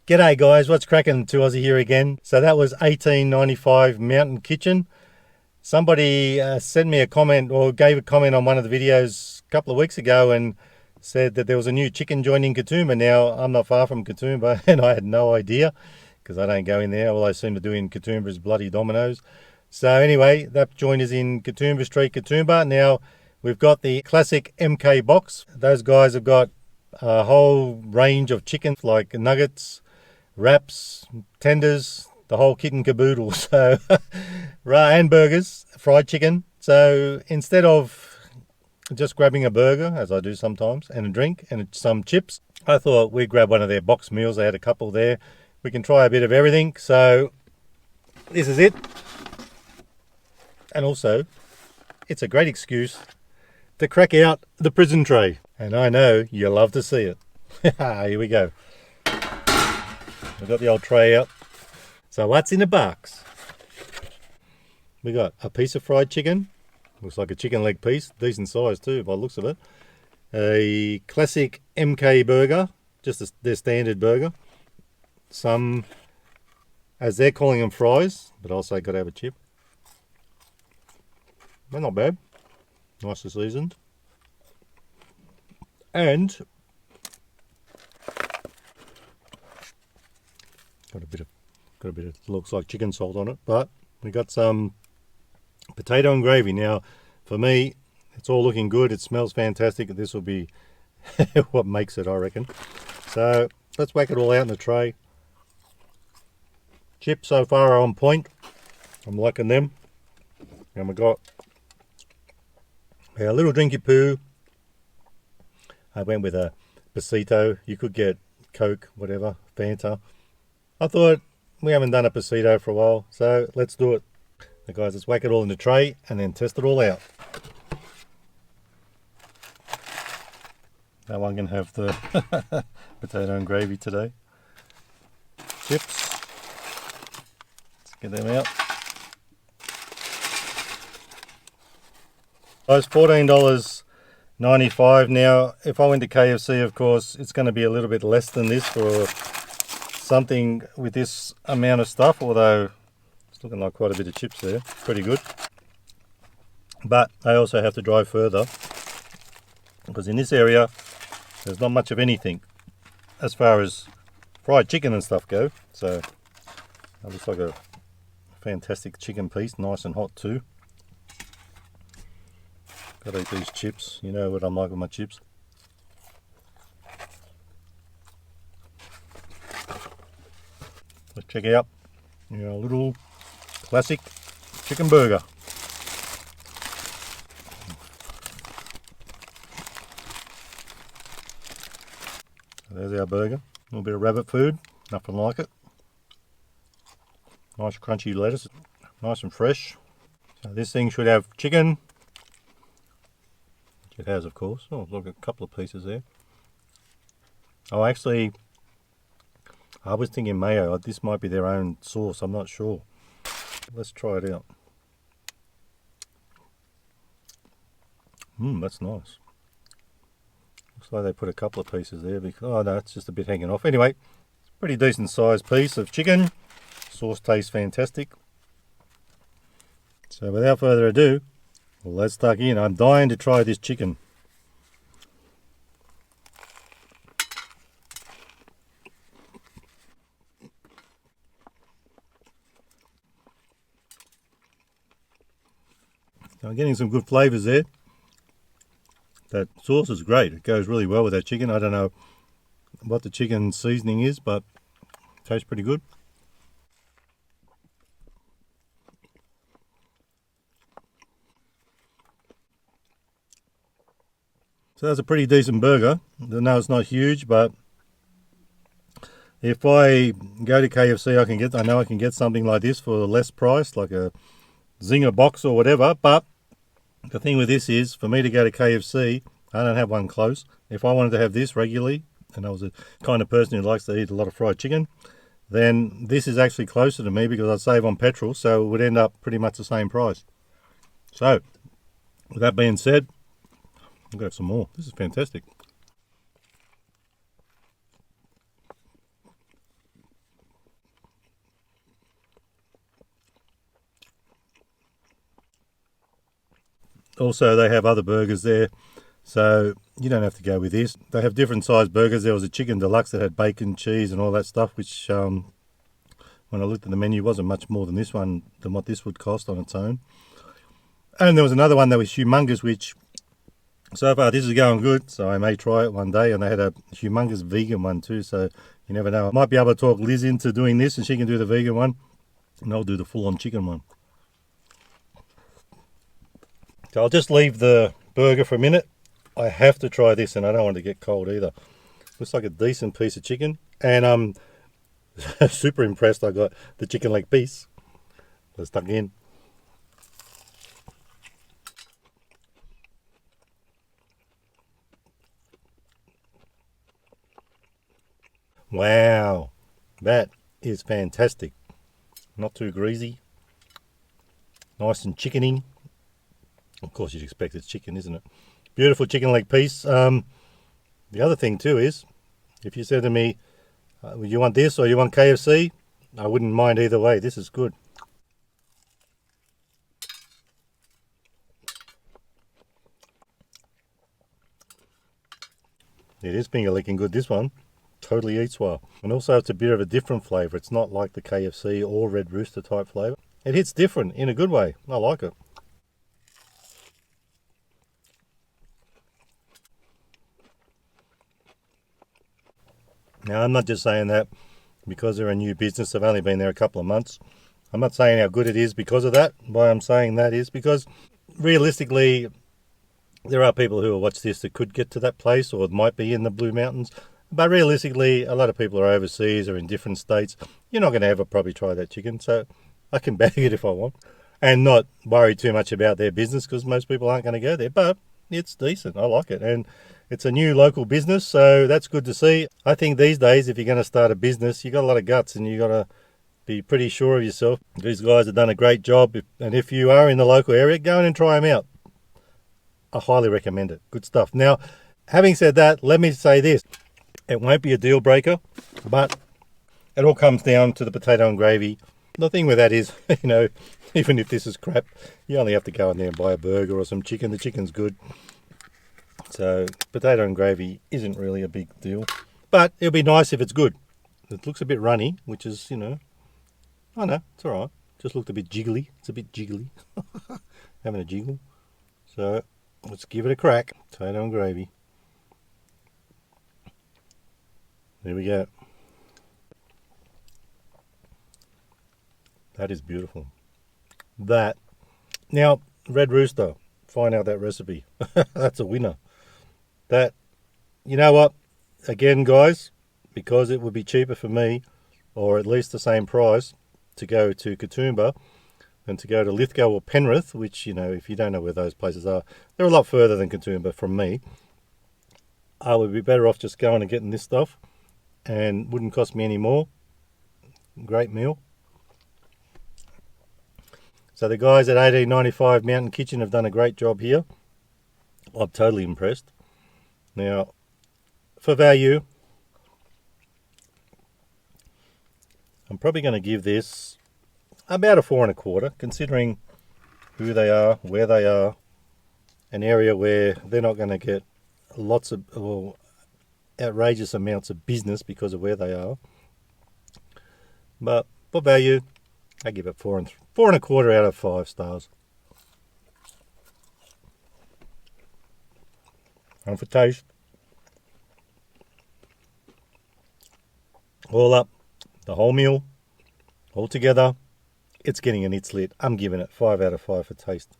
G'day guys, what's cracking? To Aussie here again. So that was 1895 Mountain Kitchen. Somebody sent me a comment or gave a comment on one of the videos a couple of weeks ago and said that there was a new chicken joint in Katoomba. Now, I'm not far from Katoomba and I had no idea because I don't go in there. All I seem to do in Katoomba is bloody Domino's. So anyway, that joint is in Katoomba Street, Katoomba. Now, we've got the classic MK box. Those guys have got a whole range of chickens like nuggets, wraps, tenders, the whole kit and caboodle. So, and burgers, fried chicken. So instead of just grabbing a burger, as I do sometimes, and a drink and some chips, I thought we'd grab one of their box meals. They had a couple there. We can try a bit of everything. So this is it. And also, it's a great excuse to crack out the prison tray. And I know you love to see it. Here we go. We've got the old tray out. So what's in the box? We got a piece of fried chicken. Looks like a chicken leg piece. Decent size too by the looks of it. A classic MK burger. Just their standard burger. Some, as they're calling them, fries. But also got to have a chip. They're not bad. Nicely seasoned. And got a bit of looks like chicken salt on it, but we got some potato and gravy. Now for me it's all looking good, it smells fantastic. This will be what makes it, I reckon. So let's whack it all out in the tray. Chips so far are on point, I'm liking them. And we got our little drinky poo. I went with a Pasito. You could get Coke, whatever, Fanta. I thought we haven't done a Pasito for a while, so let's do it. So guys, let's whack it all in the tray and then test it all out. That one can have the potato and gravy today. Chips. Let's get them out. Guys, $14.95. Now, if I went to KFC, of course, it's going to be a little bit less than this for something with this amount of stuff, although it's looking like quite a bit of chips there. Pretty good. But I also have to drive further because in this area there's not much of anything as far as fried chicken and stuff go. So that looks like a fantastic chicken piece, nice and hot too. Gotta eat these chips, you know what I'm like with my chips. Let's check out our little classic chicken burger. So there's our burger. A little bit of rabbit food, nothing like it. Nice crunchy lettuce, nice and fresh. So this thing should have chicken. It has, of course. Oh, look, a couple of pieces there. Oh, actually, I was thinking mayo. This might be their own sauce. I'm not sure. Let's try it out. That's nice. Looks like they put a couple of pieces there. Because, oh no, it's just a bit hanging off. Anyway, it's a pretty decent sized piece of chicken. Sauce tastes fantastic. So without further ado, well, let's tuck in. I'm dying to try this chicken. So I'm getting some good flavours there. That sauce is great. It goes really well with that chicken. I don't know what the chicken seasoning is, but it tastes pretty good. So that's a pretty decent burger. I know it's not huge, but if I go to KFC, I know I can get something like this for less price, like a Zinger box or whatever. But the thing with this is, for me to go to KFC, I don't have one close. If I wanted to have this regularly, and I was a kind of person who likes to eat a lot of fried chicken, then this is actually closer to me because I'd save on petrol, so it would end up pretty much the same price. So, with that being said, I'll go have some more. This is fantastic. Also, they have other burgers there, so you don't have to go with this. They have different sized burgers. There was a chicken deluxe that had bacon, cheese, and all that stuff, which when I looked at the menu wasn't much more than this one, than what this would cost on its own. And there was another one that was humongous, which so far this is going good, so I may try it one day. And they had a humongous vegan one too, so you never know. I might be able to talk Liz into doing this and she can do the vegan one, and I'll do the full-on chicken one. So I'll just leave the burger for a minute. I have to try this, and I don't want to get cold either. Looks like a decent piece of chicken, and I'm super impressed. I got the chicken leg piece. Let's tuck in. Wow, that is fantastic. Not too greasy, nice and chickeny. Of course, you'd expect it's chicken, isn't it? Beautiful chicken leg piece. The other thing too is, if you said to me, you want this or you want KFC, I wouldn't mind either way. This is good. It is finger licking good, this one. Totally eats well. And also it's a bit of a different flavour. It's not like the KFC or Red Rooster type flavour. It hits different in a good way. I like it. Now, I'm not just saying that because they're a new business. They've only been there a couple of months. I'm not saying how good it is because of that. Why I'm saying that is because realistically, there are people who will watch this that could get to that place or might be in the Blue Mountains. But realistically, a lot of people are overseas or in different states. You're not going to ever probably try that chicken. So I can bag it if I want and not worry too much about their business because most people aren't going to go there. But it's decent. I like it. And it's a new local business, so that's good to see. I think these days, if you're going to start a business, you got a lot of guts and you got to be pretty sure of yourself. These guys have done a great job. And if you are in the local area, go in and try them out. I highly recommend it. Good stuff. Now, having said that, let me say this. It won't be a deal breaker, but it all comes down to the potato and gravy. The thing with that is, even if this is crap, you only have to go in there and buy a burger or some chicken. The chicken's good. So potato and gravy isn't really a big deal. But it'll be nice if it's good. It looks a bit runny, which is, I know, it's all right. Just looked a bit jiggly. It's a bit jiggly. Having a jiggle. So let's give it a crack. Potato and gravy. There we go. That is beautiful. That. Now, Red Rooster. Find out that recipe. That's a winner. That, you know what? Again, guys, because it would be cheaper for me, or at least the same price, to go to Katoomba than to go to Lithgow or Penrith, which, if you don't know where those places are, they're a lot further than Katoomba from me. I would be better off just going and getting this stuff, and wouldn't cost me any more. Great meal. So the guys at 1895 Mountain Kitchen have done a great job here. I'm totally impressed. Now, for value, I'm probably going to give this about a 4.25, considering who they are, where they are, an area where they're not going to get lots of outrageous amounts of business because of where they are. But for value, I give it 4.25 out of 5 stars. And for taste, all up, the whole meal, all together, it's getting an It's Lit. I'm giving it 5 out of 5 for taste.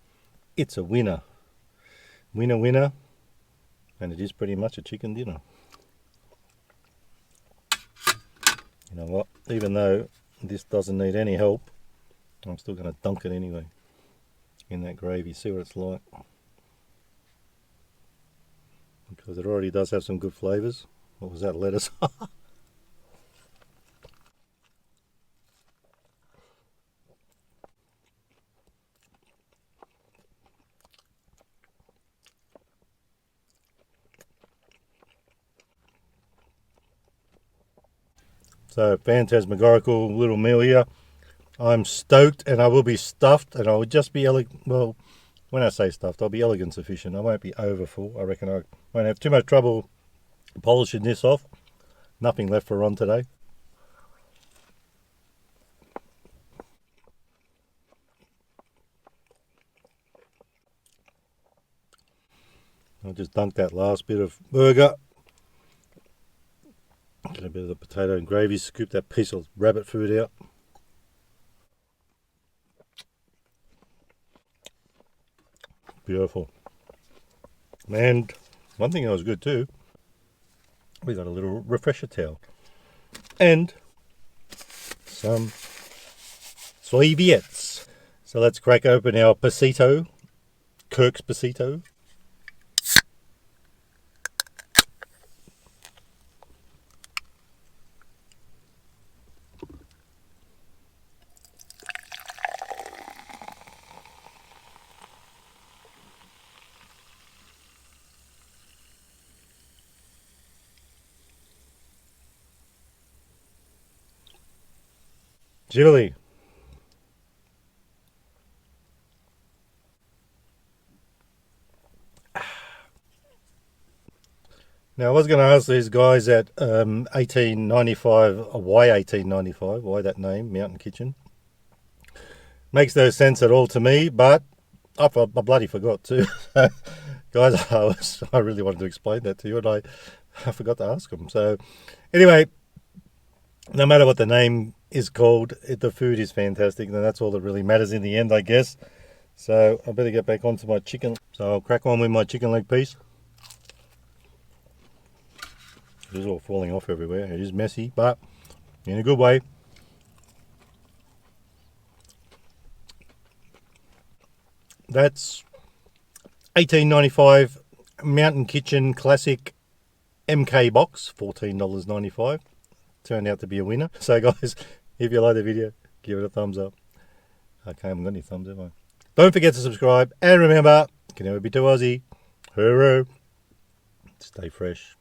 It's a winner. Winner, winner. And it is pretty much a chicken dinner. You know what? Even though this doesn't need any help, I'm still going to dunk it anyway in that gravy. See what it's like. Because it already does have some good flavours. What was that, lettuce? So, phantasmagorical little meal here. I'm stoked, and I will be stuffed, and I would just be when I say stuffed, I'll be elegant sufficient. I won't be over full. I reckon I won't have too much trouble polishing this off. Nothing left for Ron today. I'll just dunk that last bit of burger. Get a bit of the potato and gravy, scoop that piece of rabbit food out. Beautiful. And one thing that was good too, we got a little refresher towel. And some soy bits. So let's crack open our pasito, Kirk's pasito. Julie. Now I was going to ask these guys at 1895, why 1895, why that name, Mountain Kitchen. Makes no sense at all to me, but I bloody forgot too. Guys, I really wanted to explain that to you, and I forgot to ask them. So anyway, no matter what the name is called, the food is fantastic, and that's all that really matters in the end, I guess. So I better get back onto my chicken. So I'll crack on with my chicken leg piece. It is all falling off everywhere. It is messy, but in a good way. That's 1895 Mountain Kitchen Classic MK box, $14.95. Turned out to be a winner. So guys, if you like the video, give it a thumbs up. Okay, I haven't got any thumbs, have I? Don't forget to subscribe, and remember, you can never be too Aussie. Hooroo. Stay fresh.